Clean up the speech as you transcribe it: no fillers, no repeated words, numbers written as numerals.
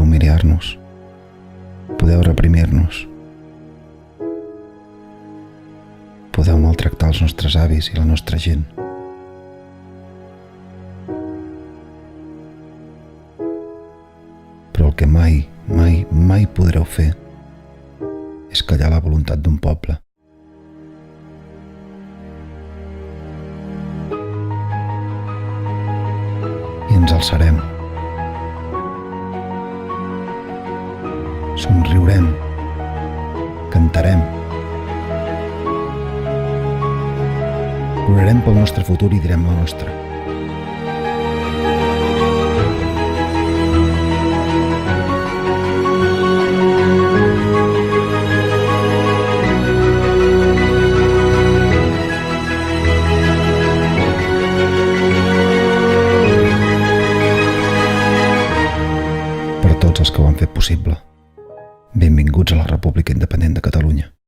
podeu humiliar-nos, podeu reprimir-nos, podeu maltractar els nostres avis i la nostra gent. Però el que mai, mai, mai podreu fer és callar la voluntat d'un poble. I ens alçarem. Somriurem. Cantarem. Plorarem pel nostre futur i direm la nostra. Per tots els que ho han fet possible, benvinguts a la República Independent de Catalunya.